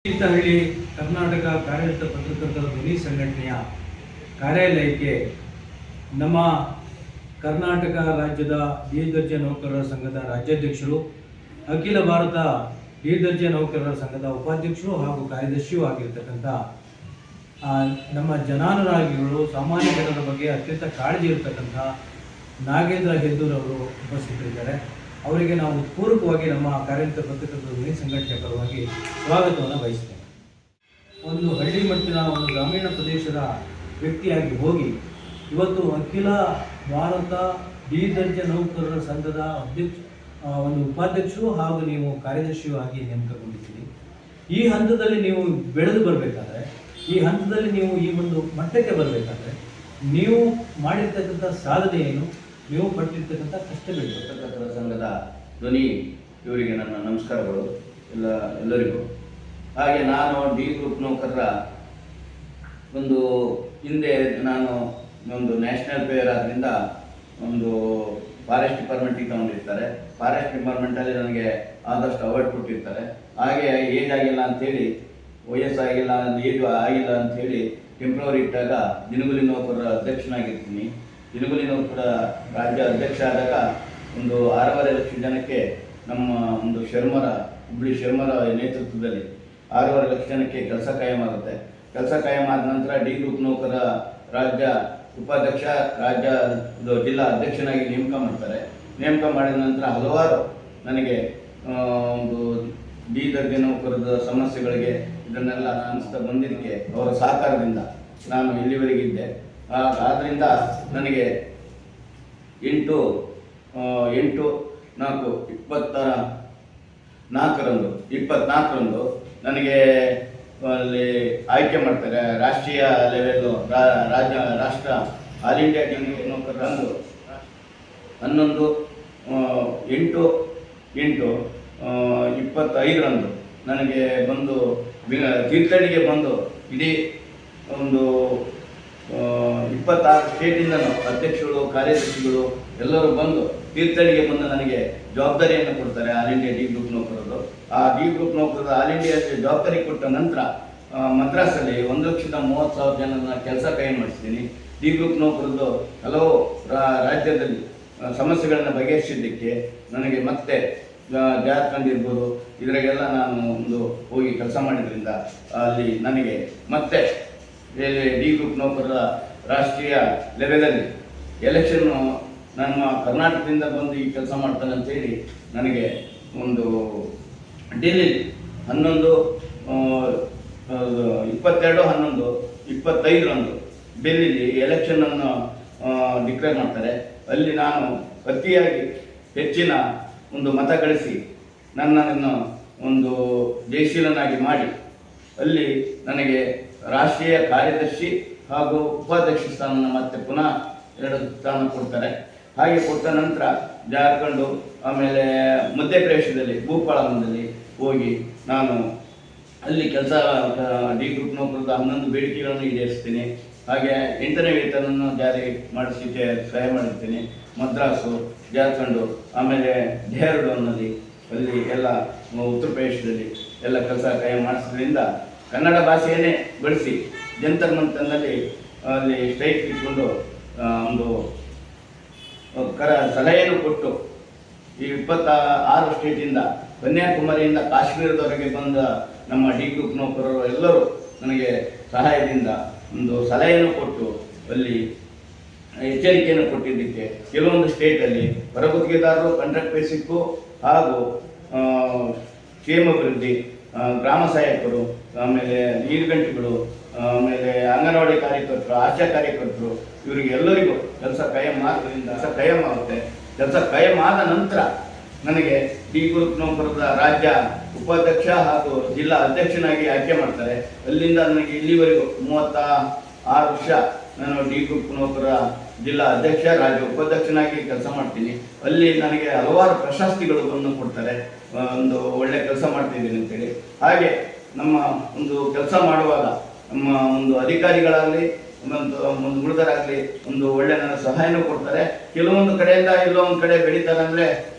ತೀರ್ಥಹಳ್ಳಿ ಕರ್ನಾಟಕ ಕಾರ್ಯರತ ಪತ್ರಕರ್ತರ ಧ್ವನಿ ಸಂಘಟನೆಯ ಕಾರ್ಯಾಲಯಕ್ಕೆ ನಮ್ಮ ಕರ್ನಾಟಕ ರಾಜ್ಯದ ಡಿ.ದರ್ಜೆ ನೌಕರರ ಸಂಘದ ರಾಜ್ಯಾಧ್ಯಕ್ಷರು, ಅಖಿಲ ಭಾರತ ಡಿ.ದರ್ಜೆ ನೌಕರರ ಸಂಘದ ಉಪಾಧ್ಯಕ್ಷರು ಹಾಗೂ ಕಾರ್ಯದರ್ಶಿಯೂ ಆಗಿರ್ತಕ್ಕಂಥ ನಮ್ಮ ಜನಾನುರಾಗಿಗಳು, ಸಾಮಾನ್ಯ ಜನರ ಬಗ್ಗೆ ಅತ್ಯಂತ ಕಾಳಜಿ ಇರತಕ್ಕಂಥ ನಾಗೇಂದ್ರ ಹೆದ್ದೂರ್ ಅವರು ಉಪಸ್ಥಿತರಿದ್ದಾರೆ. ಅವರಿಗೆ ನಾವು ಪೂರ್ವಕವಾಗಿ ನಮ್ಮ ಕಾರ್ಯರತ ಪತ್ರಕರ್ತರ ಧ್ವನಿ ಸಂಘಟನೆಯ ಪರವಾಗಿ ಸ್ವಾಗತವನ್ನು ಬಯಸ್ತೇವೆ. ಒಂದು ಹಳ್ಳಿ ಮಟ್ಟಿನ ಒಂದು ಗ್ರಾಮೀಣ ಪ್ರದೇಶದ ವ್ಯಕ್ತಿಯಾಗಿ ಹೋಗಿ ಇವತ್ತು ಅಖಿಲ ಭಾರತ ಡಿ.ದರ್ಜೆ ನೌಕರರ ಸಂಘದ ಒಂದು ಉಪಾಧ್ಯಕ್ಷರು ಹಾಗೂ ನೀವು ಕಾರ್ಯದರ್ಶಿಯೂ ಆಗಿ ನೇಮಕಗೊಂಡಿದ್ದೀರಿ. ಈ ಹಂತದಲ್ಲಿ ನೀವು ಬೆಳೆದು ಬರಬೇಕಾದ್ರೆ, ಈ ಹಂತದಲ್ಲಿ ನೀವು ಈ ಒಂದು ಮಟ್ಟಕ್ಕೆ ಬರಬೇಕಾದ್ರೆ ನೀವು ಮಾಡಿರ್ತಕ್ಕಂಥ ಸಾಧನೆ ಏನು, ನೀವು ಪಟ್ಟಿರ್ತಕ್ಕಂಥ ಕಷ್ಟಗಳು. ಪತ್ರಕರ್ತರ ಸಂಘದ ಧ್ವನಿ ಇವರಿಗೆ ನನ್ನ ನಮಸ್ಕಾರಗಳು ಎಲ್ಲರಿಗೂ. ಹಾಗೆ ನಾನು ಡಿ ಗ್ರೂಪ್ ನೌಕರರ ಒಂದು ಹಿಂದೆ ನಾನು ಒಂದು ನ್ಯಾಷನಲ್ ಪೇಯರ್ ಆದ್ದರಿಂದ ಒಂದು ಫಾರೆಸ್ಟ್ ಡಿಪಾರ್ಟ್ಮೆಂಟಿಗೆ ತಗೊಂಡಿರ್ತಾರೆ. ಫಾರೆಸ್ಟ್ ಡಿಪಾರ್ಟ್ಮೆಂಟಲ್ಲಿ ನನಗೆ ಆದಷ್ಟು ಅವಾರ್ಡ್ ಕೊಟ್ಟಿರ್ತಾರೆ. ಹಾಗೆ ಏಜ್ ಆಗಿಲ್ಲ ಅಂಥೇಳಿ, ವಯಸ್ಸಾಗಿಲ್ಲ, ಏಜ್ ಆಗಿಲ್ಲ ಅಂಥೇಳಿ ಟೆಂಪ್ರವರಿ ಇಟ್ಟಾಗ ದಿನಗೂಲಿ ನೌಕರರ ಅಧ್ಯಕ್ಷನಾಗಿರ್ತೀನಿ. ದಿನಗೂಲಿ ನೌಕರರ ರಾಜ್ಯ ಅಧ್ಯಕ್ಷ ಆದಾಗ ಒಂದು 6.5 ಲಕ್ಷ ಜನಕ್ಕೆ ನಮ್ಮ ಒಂದು ಹುಬ್ಬಳ್ಳಿ ಶರ್ಮರ ನೇತೃತ್ವದಲ್ಲಿ 6.5 ಲಕ್ಷ ಜನಕ್ಕೆ ಕೆಲಸ ಕಾಯಂ ಆಗುತ್ತೆ. ಕೆಲಸ ಕಾಯಂ ಆದ ನಂತರ ಡಿ ಗ್ರೂಪ್ ನೌಕರರ ರಾಜ್ಯ ಉಪಾಧ್ಯಕ್ಷ, ಜಿಲ್ಲಾ ಅಧ್ಯಕ್ಷನಾಗಿ ನೇಮಕ ಮಾಡ್ತಾರೆ. ನೇಮಕ ಮಾಡಿದ ನಂತರ ಹಲವಾರು ನನಗೆ ಒಂದು ಡಿ ದರ್ಜೆ ನೌಕರದ ಸಮಸ್ಯೆಗಳಿಗೆ ಇದನ್ನೆಲ್ಲ ಅನಿಸ್ತಾ ಬಂದಿದ್ದಕ್ಕೆ ಅವರ ಸಹಕಾರದಿಂದ ನಾನು ಇಲ್ಲಿವರೆಗಿದ್ದೆ. ಆದ್ದರಿಂದ ನನಗೆ 8/4/24ರಂದು ನನಗೆ ಅಲ್ಲಿ ಆಯ್ಕೆ ಮಾಡ್ತಾರೆ. ರಾಷ್ಟ್ರೀಯ ಲೆವೆಲ್ಲು ರಾಷ್ಟ್ರ ಆಲ್ ಇಂಡಿಯಾ ಡಿ ನೌಕರರಂದು 11/8/25ರಂದು ನನಗೆ ಬಂದು ತೀರ್ಥಹಳ್ಳಿಗೆ ಬಂದು ಇಡೀ ಒಂದು 26 ಸ್ಟೇಟಿಂದನೂ ಅಧ್ಯಕ್ಷಗಳು, ಕಾರ್ಯದರ್ಶಿಗಳು ಎಲ್ಲರೂ ಬಂದು ತೀರ್ಥಹಳ್ಳಿಗೆ ಬಂದು ನನಗೆ ಜವಾಬ್ದಾರಿಯನ್ನು ಕೊಡ್ತಾರೆ. ಆಲ್ ಇಂಡಿಯಾ ಡಿ ಗ್ರೂಪ್ ನೌಕರರು. ಆ ಡಿ ಗ್ರೂಪ್ ನೌಕರರು ಆಲ್ ಇಂಡಿಯಾ ಜವಾಬ್ದಾರಿ ಕೊಟ್ಟ ನಂತರ ಮದ್ರಾಸಲ್ಲಿ 1,30,000 ಜನನ ಕೆಲಸ ಕಾಯಂ ಮಾಡಿಸ್ತೀನಿ. ಡಿ ಗ್ರೂಪ್ ನೌಕರದ್ದು ಹಲವು ರಾಜ್ಯದಲ್ಲಿ ಸಮಸ್ಯೆಗಳನ್ನು ಬಗೆಹರಿಸಿದ್ದಕ್ಕೆ ನನಗೆ ಮತ್ತೆ ಜಾರ್ಖಂಡ್ ಇರ್ಬೋದು, ಇದರಾಗೆಲ್ಲ ನಾನು ಒಂದು ಹೋಗಿ ಕೆಲಸ ಮಾಡಿದ್ರಿಂದ ಅಲ್ಲಿ ನನಗೆ ಮತ್ತೆ ಡಿ ಗ್ರೂಪ್ ನೌಕರರ ರಾಷ್ಟ್ರೀಯ ಲೆವೆಲಲ್ಲಿ ಎಲೆಕ್ಷನ್ನು ನಮ್ಮ ಕರ್ನಾಟಕದಿಂದ ಬಂದು ಈ ಕೆಲಸ ಮಾಡ್ತಾನೆ ಅಂತೇಳಿ ನನಗೆ ಒಂದು ಡೆಲ್ಲಿ 22/11/25ರಂದು ಡೆಲ್ಲಿಲಿ ಎಲೆಕ್ಷನನ್ನು ಡಿಕ್ಲೇರ್ ಮಾಡ್ತಾರೆ. ಅಲ್ಲಿ ನಾನು ಅತಿಯಾಗಿ ಹೆಚ್ಚಿನ ಒಂದು ಮತ ಗಳಿಸಿ ನನ್ನನ್ನು ಒಂದು ಜಯಶೀಲನಾಗಿ ಮಾಡಿ ಅಲ್ಲಿ ನನಗೆ ರಾಷ್ಟ್ರೀಯ ಕಾರ್ಯದರ್ಶಿ ಹಾಗೂ ಉಪಾಧ್ಯಕ್ಷ ಸ್ಥಾನವನ್ನು ಮತ್ತೆ ಪುನಃ 2 ಸ್ಥಾನ ಕೊಡ್ತಾರೆ. ಹಾಗೆ ಕೊಟ್ಟ ನಂತರ ಜಾರ್ಖಂಡು, ಆಮೇಲೆ ಮಧ್ಯಪ್ರದೇಶದಲ್ಲಿ ಭೂಪಾಳದಲ್ಲಿ ಹೋಗಿ ನಾನು ಅಲ್ಲಿ ಕೆಲಸ ಡಿ ಗ್ರೂಪ್ ನೌಕರದ 11 ಬೇಡಿಕೆಗಳನ್ನು ಈಡೇರಿಸ್ತೀನಿ. ಹಾಗೆ 8ನೇ ವೇತನವನ್ನು ಜಾರಿ ಮಾಡಿಸಲಿಕ್ಕೆ ಸಹಾಯ ಮಾಡಿರ್ತೀನಿ. ಮದ್ರಾಸು, ಜಾರ್ಖಂಡು, ಆಮೇಲೆ ಡೆಹ್ರಾಡೂನ್ನಲ್ಲಿ ಅಲ್ಲಿ ಎಲ್ಲ ಉತ್ತರ ಪ್ರದೇಶದಲ್ಲಿ ಎಲ್ಲ ಕೆಲಸ ಕಾಯಂ ಮಾಡಿಸೋದ್ರಿಂದ ಕನ್ನಡ ಭಾಷೆಯನ್ನೇ ಬಳಸಿ ಜಂತರ್ ಮಂತರ್ನಲ್ಲಿ ಅಲ್ಲಿ ಸ್ಟ್ರೈಕ್ ಇಟ್ಕೊಂಡು ಒಂದು ಸಲಹೆಯನ್ನು ಕೊಟ್ಟು ಈ 26 ಸ್ಟೇಟಿಂದ ಕನ್ಯಾಕುಮಾರಿಯಿಂದ ಕಾಶ್ಮೀರದವರೆಗೆ ಬಂದ ನಮ್ಮ ಡಿ ಗ್ರೂಪ್ ನೌಕರರು ಎಲ್ಲರೂ ನನಗೆ ಸಹಾಯದಿಂದ ಒಂದು ಸಲಹೆಯನ್ನು ಕೊಟ್ಟು ಅಲ್ಲಿ ಎಚ್ಚರಿಕೆಯನ್ನು ಕೊಟ್ಟಿದ್ದಕ್ಕೆ ಕೆಲವೊಂದು ಸ್ಟೇಟಲ್ಲಿ ಹೊರಗುತ್ತಿಗೆದಾರರು, ಕಾಂಟ್ರಾಕ್ಟ್ ಬೇಸಿಕ್ಕು ಹಾಗೂ ಕ್ಷೇಮಾಭಿವೃದ್ಧಿ, ಗ್ರಾಮ ಸಹಾಯಕರು, ಆಮೇಲೆ ನೀರುಗಂಟಿಗಳು, ಆಮೇಲೆ ಅಂಗನವಾಡಿ ಕಾರ್ಯಕರ್ತರು, ಆಶಾ ಕಾರ್ಯಕರ್ತರು, ಇವರಿಗೆ ಎಲ್ಲರಿಗೂ ಕೆಲಸ ಕಾಯಂ ಆಗೋದ್ರಿಂದ ಕೆಲಸ ಕಾಯಂ ಆಗುತ್ತೆ. ಕೆಲಸ ಕಾಯಂ ಆದ ನಂತರ ನನಗೆ ಡಿ ಗ್ರೂಪ್ ನೌಕರರ ರಾಜ್ಯ ಉಪಾಧ್ಯಕ್ಷ ಹಾಗೂ ಜಿಲ್ಲಾ ಅಧ್ಯಕ್ಷನಾಗಿ ಆಯ್ಕೆ ಮಾಡ್ತಾರೆ. ಅಲ್ಲಿಂದ ನನಗೆ ಇಲ್ಲಿವರೆಗೂ 36 ವರ್ಷ ನಾನು ಡಿ ಗ್ರೂಪ್ ನೌಕರರ ಜಿಲ್ಲಾ ಅಧ್ಯಕ್ಷ, ರಾಜ್ಯ ಉಪಾಧ್ಯಕ್ಷನಾಗಿ ಕೆಲಸ ಮಾಡ್ತೀನಿ. ಅಲ್ಲಿ ನನಗೆ ಹಲವಾರು ಪ್ರಶಸ್ತಿಗಳನ್ನು ಕೊಡ್ತಾರೆ, ಒಂದು ಒಳ್ಳೆ ಕೆಲಸ ಮಾಡ್ತಿದ್ದೀನಿ ಅಂತೇಳಿ. ಹಾಗೆ ನಮ್ಮ ಒಂದು ಕೆಲಸ ಮಾಡುವಾಗ ನಮ್ಮ ಒಂದು ಅಧಿಕಾರಿಗಳಾಗಲಿ ಒಂದು ಉಳಿದರಾಗಲಿ ಒಂದು ಒಳ್ಳೆ ನನ್ನ ಸಹಾಯನೂ ಕೊಡ್ತಾರೆ. ಕೆಲವೊಂದು ಕಡೆಯಿಂದ ಎಲ್ಲೋ ಒಂದು ಕಡೆ ಬೆಳೀತಾರೆ ಅಂದರೆ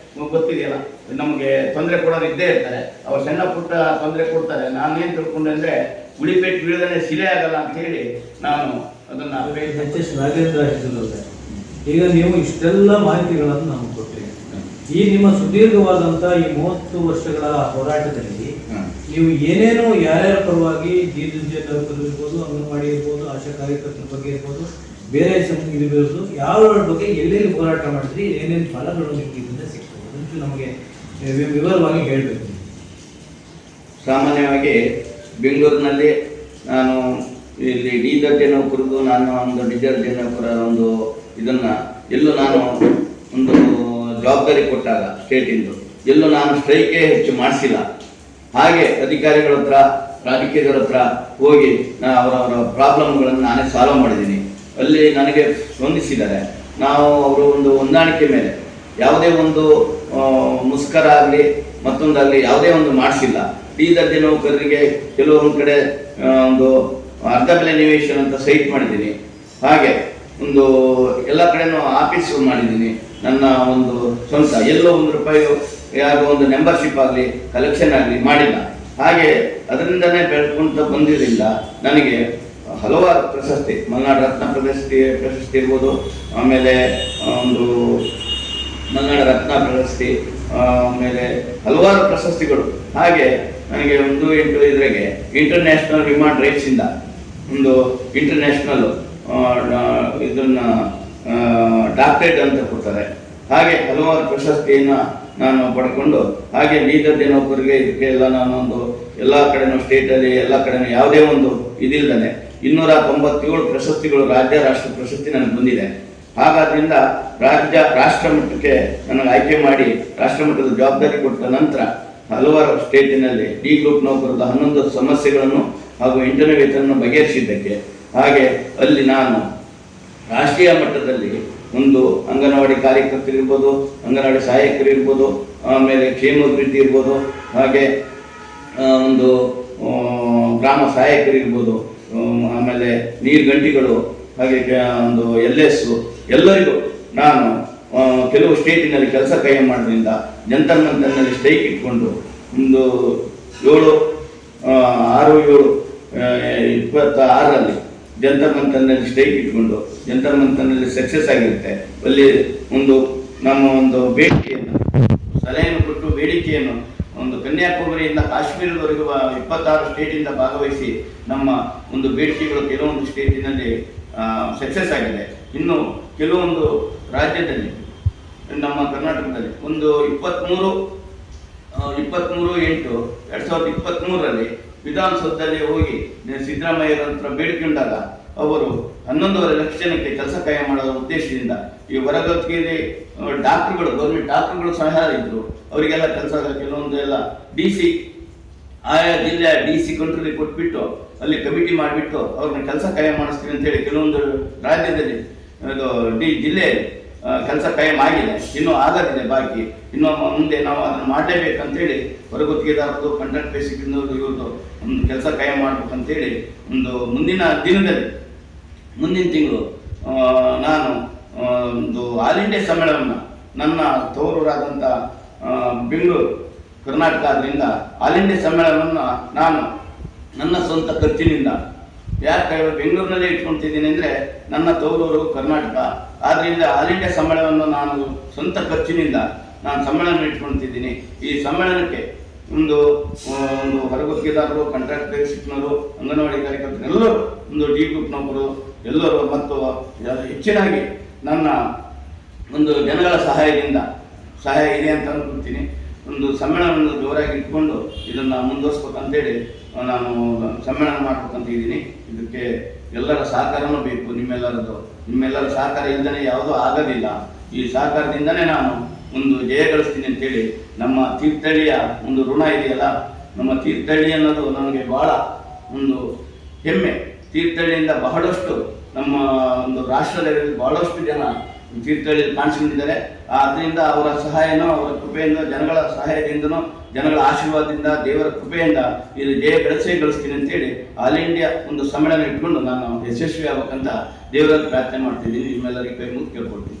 ಗೊತ್ತಿದೆಯಲ್ಲ, ನಮಗೆ ತೊಂದರೆ ಕೊಡೋರು ಇದ್ದೇ ಇರ್ತಾರೆ. ಅವ್ರು ಸಣ್ಣ ಪುಟ್ಟ ತೊಂದರೆ ಕೊಡ್ತಾರೆ. ನಾನೇನು ತಿಳ್ಕೊಂಡೆ ಅಂದರೆ ಉಳಿಪೇಟ್ ಬೀಳದೇ ಸಿಲೆ ಆಗಲ್ಲ ಅಂತ ಹೇಳಿ ನಾನು ಅದನ್ನು ಎಚ್ ರಾಘವೇಂದ್ರ ಅವರೇ, ಈಗ ನೀವು ಇಷ್ಟೆಲ್ಲ ಮಾಹಿತಿಗಳನ್ನು ನಮಗೆ ಕೊಟ್ಟಿರಿ. ಈ ನಿಮ್ಮ ಸುದೀರ್ಘವಾದಂಥ ಈ 30 ವರ್ಷಗಳ ಹೋರಾಟದಲ್ಲಿ ನೀವು ಏನೇನೋ ಯಾರ್ಯಾರ ಪರವಾಗಿ ದೀನದಲಿತರು ಇರ್ಬೋದು, ಅಂಗನವಾಡಿ ಇರ್ಬೋದು, ಆಶಾ ಕಾರ್ಯಕರ್ತರ ಬಗ್ಗೆ ಇರ್ಬೋದು, ಬೇರೆ ಇರ್ಬೋದು, ಯಾವ ಬಗ್ಗೆ ಎಲ್ಲೆಲ್ಲಿ ಹೋರಾಟ ಮಾಡಿದ್ರಿ, ಏನೇನು ಫಲಗಳು ನಿಮಗೆ ಇದರಿಂದ ಸಿಗ್ತದೆ ಅಂತ ನಮಗೆ ವಿವರವಾಗಿ ಹೇಳಬೇಕು. ಸಾಮಾನ್ಯವಾಗಿ ಬೆಂಗಳೂರಿನಲ್ಲಿ ನಾನು ಇಲ್ಲಿ ಡಿ ದರ್ಜೆ ನೌಕರದು ನಾನು ಒಂದು ಡಿ ದರ್ಜೆ ನೌಕರ ಒಂದು ಇದನ್ನು ಎಲ್ಲೂ ನಾನು ಒಂದು ಜವಾಬ್ದಾರಿ ಕೊಟ್ಟಾಗ ಸ್ಟೇಟಿಂದು ಎಲ್ಲೂ ನಾನು ಸ್ಟ್ರೈಕೇ ಹೆಚ್ಚು ಮಾಡಿಸಿಲ್ಲ. ಹಾಗೆ ಅಧಿಕಾರಿಗಳ ಹತ್ರ, ರಾಜಕೀಯದವ್ರ ಹತ್ರ ಹೋಗಿ ಅವರವರ ಪ್ರಾಬ್ಲಮ್ಗಳನ್ನು ನಾನೇ ಸಾಲ್ವ್ ಮಾಡಿದ್ದೀನಿ. ಅಲ್ಲಿ ನನಗೆ ಸ್ಪಂದಿಸಿದ್ದಾರೆ. ನಾವು ಅವರು ಒಂದು ಹೊಂದಾಣಿಕೆ ಮೇಲೆ ಯಾವುದೇ ಒಂದು ಮುಸ್ಕರ ಆಗಲಿ ಮತ್ತೊಂದಾಗಲಿ ಯಾವುದೇ ಒಂದು ಮಾಡಿಸಿಲ್ಲ. ಡಿ ದರ್ಜೆ ನೌಕರರಿಗೆ ಕೆಲವೊಂದು ಕಡೆ ಒಂದು ಅರ್ಧ ಬೆಲೆ ನಿವೇಶನ ಅಂತ ಸೈಟ್ ಮಾಡಿದ್ದೀನಿ. ಹಾಗೆ ಒಂದು ಎಲ್ಲ ಕಡೆನೂ ಆಫೀಸ್ ಮಾಡಿದ್ದೀನಿ. ನನ್ನ ಒಂದು ಸ್ವಂತ ಎಲ್ಲೋ ₹1 ಯಾರೋ ಒಂದು ಮೆಂಬರ್ಶಿಪ್ ಆಗಲಿ ಕಲೆಕ್ಷನ್ ಆಗಲಿ ಮಾಡಿಲ್ಲ. ಹಾಗೆ ಅದರಿಂದನೇ ಬೆಳ್ಕೊಂತ ಬಂದಿದ್ದರಿಂದ ನನಗೆ ಹಲವಾರು ಪ್ರಶಸ್ತಿ, ಮಲೆನಾಡು ರತ್ನ ಪ್ರಶಸ್ತಿ ಇರ್ಬೋದು, ಆಮೇಲೆ ಒಂದು ಮಲೆನಾಡು ರತ್ನ ಪ್ರಶಸ್ತಿ, ಆಮೇಲೆ ಹಲವಾರು ಪ್ರಶಸ್ತಿಗಳು. ಹಾಗೆ ನನಗೆ 1-8 ಇದ್ರಾಗೆ ಇಂಟರ್ನ್ಯಾಷನಲ್ ಹ್ಯೂಮನ್ ರೈಟ್ಸಿಂದ ಒಂದು ಇಂಟರ್ನ್ಯಾಷನಲ್ ಇದನ್ನು ಡಾಕ್ಟರೇಟ್ ಅಂತ ಕೊಡ್ತಾರೆ. ಹಾಗೆ ಹಲವಾರು ಪ್ರಶಸ್ತಿಯನ್ನು ನಾನು ಪಡ್ಕೊಂಡು, ಹಾಗೆ ಡಿ ದರ್ಜೆ ನೌಕರಿಗೆ ಇದಕ್ಕೆಲ್ಲ ನಾನು ಒಂದು ಎಲ್ಲ ಕಡೆನೂ ಸ್ಟೇಟಲ್ಲಿ ಎಲ್ಲ ಕಡೆನೂ ಯಾವುದೇ ಒಂದು ಇದಿಲ್ಲದೆ 297 ಪ್ರಶಸ್ತಿಗಳು, ರಾಜ್ಯ ರಾಷ್ಟ್ರ ಪ್ರಶಸ್ತಿ ನನಗೆ ಬಂದಿದೆ. ಹಾಗಾದ್ರಿಂದ ರಾಷ್ಟ್ರ ಮಟ್ಟಕ್ಕೆ ನನಗೆ ಆಯ್ಕೆ ಮಾಡಿ ರಾಷ್ಟ್ರ ಮಟ್ಟದ ಜವಾಬ್ದಾರಿ ಕೊಟ್ಟ ನಂತರ ಹಲವಾರು ಸ್ಟೇಟಿನಲ್ಲಿ ಡಿ ಗ್ರೂಪ್ ನೌಕರದ 11 ಸಮಸ್ಯೆಗಳನ್ನು ಹಾಗೂ 8ನೇ ವೇತನವನ್ನು ಬಗೆಹರಿಸಿದ್ದಕ್ಕೆ, ಹಾಗೆ ಅಲ್ಲಿ ನಾನು ರಾಷ್ಟ್ರೀಯ ಮಟ್ಟದಲ್ಲಿ ಒಂದು ಅಂಗನವಾಡಿ ಕಾರ್ಯಕರ್ತರಿರ್ಬೋದು, ಅಂಗನವಾಡಿ ಸಹಾಯಕರಿರ್ಬೋದು, ಆಮೇಲೆ ಕ್ಷೇಮಾಭಿವೃದ್ಧಿ ಇರ್ಬೋದು, ಹಾಗೆ ಒಂದು ಗ್ರಾಮ ಸಹಾಯಕರಿರ್ಬೋದು, ಆಮೇಲೆ ನೀರು ಗಂಟಿಗಳು, ಹಾಗೆ ಒಂದು LS ಎಲ್ಲರಿಗೂ ನಾನು ಕೆಲವು ಸ್ಟೇಟಿನಲ್ಲಿ ಕೆಲಸ ಕೈ ಮಾಡೋದ್ರಿಂದ ಜಂತರ್ ಮಂತರ್ನಲ್ಲಿ ಸ್ಟ್ರೈಕ್ ಇಟ್ಕೊಂಡು ಒಂದು 7/6/7/26ರಲ್ಲಿ ಜಂತರ್ ಮಂತರ್ನಲ್ಲಿ ಸ್ಟ್ರೈಕ್ ಇಟ್ಕೊಂಡು ಜಂತರ್ ಮಂತರ್ನಲ್ಲಿ ಸಕ್ಸಸ್ ಆಗಿರುತ್ತೆ. ಅಲ್ಲಿ ಒಂದು ನಮ್ಮ ಒಂದು ಬೇಡಿಕೆಯನ್ನು ಸಲಹೆಯನ್ನು ಕೊಟ್ಟು ಬೇಡಿಕೆಯನ್ನು ಒಂದು ಕನ್ಯಾಕುಮಾರಿಯಿಂದ ಕಾಶ್ಮೀರದವರೆಗೂ 26 ಸ್ಟೇಟಿಂದ ಭಾಗವಹಿಸಿ ನಮ್ಮ ಒಂದು ಬೇಡಿಕೆಗಳು ಕೆಲವೊಂದು ಸ್ಟೇಟಿನಲ್ಲಿ ಸಕ್ಸಸ್ ಆಗಿದೆ. ಇನ್ನು ಕೆಲವೊಂದು ರಾಜ್ಯದಲ್ಲಿ ನಮ್ಮ ಕರ್ನಾಟಕದಲ್ಲಿ ಒಂದು 23/8/2023ರಲ್ಲಿ ವಿಧಾನಸೌಧದಲ್ಲಿ ಹೋಗಿ ಸಿದ್ದರಾಮಯ್ಯರ ಹತ್ರ ಬೇಡಿಕೊಂಡಾಗ ಅವರು 11.5 ಲಕ್ಷ ಜನಕ್ಕೆ ಕೆಲಸ ಕಾಯ ಮಾಡೋ ಉದ್ದೇಶದಿಂದ ಈ ಹೊರಗತ್ತಿಗೆ ಡಾಕ್ಟರ್ಗಳು, ಗೌರ್ಮೆಂಟ್ ಡಾಕ್ಟರ್ಗಳು ಸಹ ಇದ್ರು. ಅವರಿಗೆಲ್ಲ ಕೆಲಸ ಕೆಲವೊಂದು ಎಲ್ಲ DC ಆಯಾ ಜಿಲ್ಲೆಯ DC ಕಂಟ್ರೋಲಿಗೆ ಕೊಟ್ಬಿಟ್ಟು ಅಲ್ಲಿ ಕಮಿಟಿ ಮಾಡಿಬಿಟ್ಟು ಅವ್ರನ್ನ ಕೆಲಸ ಕಾಯ ಮಾಡಿಸ್ತೀವಿ ಅಂತೇಳಿ ಕೆಲವೊಂದು ರಾಜ್ಯದಲ್ಲಿ ಜಿಲ್ಲೆಯಲ್ಲಿ ಕೆಲಸ ಕಾಯಂ ಆಗಿದೆ. ಇನ್ನೂ ಆಗದಿದೆ ಬಾಕಿ. ಇನ್ನು ಮುಂದೆ ನಾವು ಅದನ್ನು ಮಾಡಲೇಬೇಕಂತೇಳಿ ಹೊರಗುತ್ತಿಗೆದಾರದು, ಕಾಂಟ್ರಾಕ್ಟ್ ಬೇಸಿಕ್ ಇವ್ರದ್ದು ಒಂದು ಕೆಲಸ ಕಾಯಂ ಮಾಡ್ಬೇಕಂತೇಳಿ ಒಂದು ಮುಂದಿನ ದಿನದಲ್ಲಿ ಮುಂದಿನ ತಿಂಗಳು ನಾನು ಒಂದು ಆಲ್ ಇಂಡಿಯಾ ಸಮ್ಮೇಳನ ನನ್ನ ತವರೂರಾದಂಥ ಬೆಂಗಳೂರು ಕರ್ನಾಟಕ ಆದ್ದರಿಂದ ಆಲ್ ಇಂಡಿಯಾ ಸಮ್ಮೇಳನವನ್ನು ನಾನು ನನ್ನ ಸ್ವಂತ ಖರ್ಚಿನಿಂದ, ಯಾಕೆ ಬೆಂಗಳೂರಿನಲ್ಲೇ ಇಟ್ಕೊಳ್ತಿದ್ದೀನಿ ಅಂದರೆ ನನ್ನ ತವರೂರು ಕರ್ನಾಟಕ, ಆದ್ದರಿಂದ ಆಲ್ ಇಂಡಿಯಾ ಸಮ್ಮೇಳನವನ್ನು ನಾನು ಸ್ವಂತ ಖರ್ಚಿನಿಂದ ನಾನು ಸಮ್ಮೇಳನ ಇಟ್ಕೊಳ್ತಿದ್ದೀನಿ. ಈ ಸಮ್ಮೇಳನಕ್ಕೆ ಒಂದು ಹೊರಗುತ್ತಿಗೆದಾರರು, ಕಾಂಟ್ರಾಕ್ಟ್ ಬೇಸಿಕ್ನವರು, ಅಂಗನವಾಡಿ ಕಾರ್ಯಕರ್ತರು ಎಲ್ಲರೂ, ಒಂದು ಡಿ ಗ್ರೂಪ್ ನೌಕರು ಎಲ್ಲರೂ ಮತ್ತು ಹೆಚ್ಚಿನಾಗಿ ನನ್ನ ಒಂದು ಜನಗಳ ಸಹಾಯ ಇದೆ ಅಂತ ಅನ್ಕೊಳ್ತೀನಿ. ಒಂದು ಸಮ್ಮೇಳನವನ್ನು ಜೋರಾಗಿ ಇಟ್ಕೊಂಡು ಇದನ್ನು ಮುಂದುವರಿಸ್ಬೇಕಂತೇಳಿ ನಾನು ಸಮ್ಮೇಳನ ಮಾಡ್ಬೇಕಂತ ಇದ್ದೀನಿ. ಇದಕ್ಕೆ ಎಲ್ಲರ ಸಹಕಾರನೂ ಬೇಕು, ನಿಮ್ಮೆಲ್ಲರ ಸಹಕಾರ ಇಲ್ಲದೇ ಯಾವುದೂ ಆಗೋದಿಲ್ಲ. ಈ ಸಹಕಾರದಿಂದನೇ ನಾನು ಒಂದು ಜಯ ಗಳಿಸ್ತೀನಿ ಅಂತೇಳಿ ನಮ್ಮ ತೀರ್ಥಹಳ್ಳಿಯ ಒಂದು ಋಣ ಇದೆಯಲ್ಲ, ನಮ್ಮ ತೀರ್ಥಹಳ್ಳಿ ಅನ್ನೋದು ನನಗೆ ಭಾಳ ಒಂದು ಹೆಮ್ಮೆ. ತೀರ್ಥಹಳ್ಳಿಯಿಂದ ಬಹಳಷ್ಟು ನಮ್ಮ ಒಂದು ರಾಷ್ಟ್ರದಲ್ಲಿ ಬಹಳಷ್ಟು ಜನ ತೀರ್ಥಹಳ್ಳಿಯಲ್ಲಿ ಕಾಣಿಸ್ಕೊಂಡಿದ್ದಾರೆ. ಆದ್ದರಿಂದ ಅವರ ಸಹಾಯನೂ, ಅವರ ಕೃಪೆಯಿಂದ, ಜನಗಳ ಸಹಾಯದಿಂದನೂ, ಜನಗಳ ಆಶೀರ್ವಾದದಿಂದ, ದೇವರ ಕೃಪೆಯಿಂದ ಇದು ಜಯ ಗಳಿಸ್ತೀನಿ ಅಂತೇಳಿ ಆಲ್ ಇಂಡಿಯಾ ಒಂದು ಸಮ್ಮೇಳನ ಇಟ್ಕೊಂಡು ನಾನು ಯಶಸ್ವಿ ಆಗ್ಬೇಕಂತ ದೇವರ ಪ್ರಾರ್ಥನೆ ಮಾಡ್ತಿದ್ದೀನಿ. ನಿಮ್ಮೆಲ್ಲರಿಗೆ ಕೈ ಮುಗಿದು ಕೇಳ್ಕೊಳ್ತೀನಿ.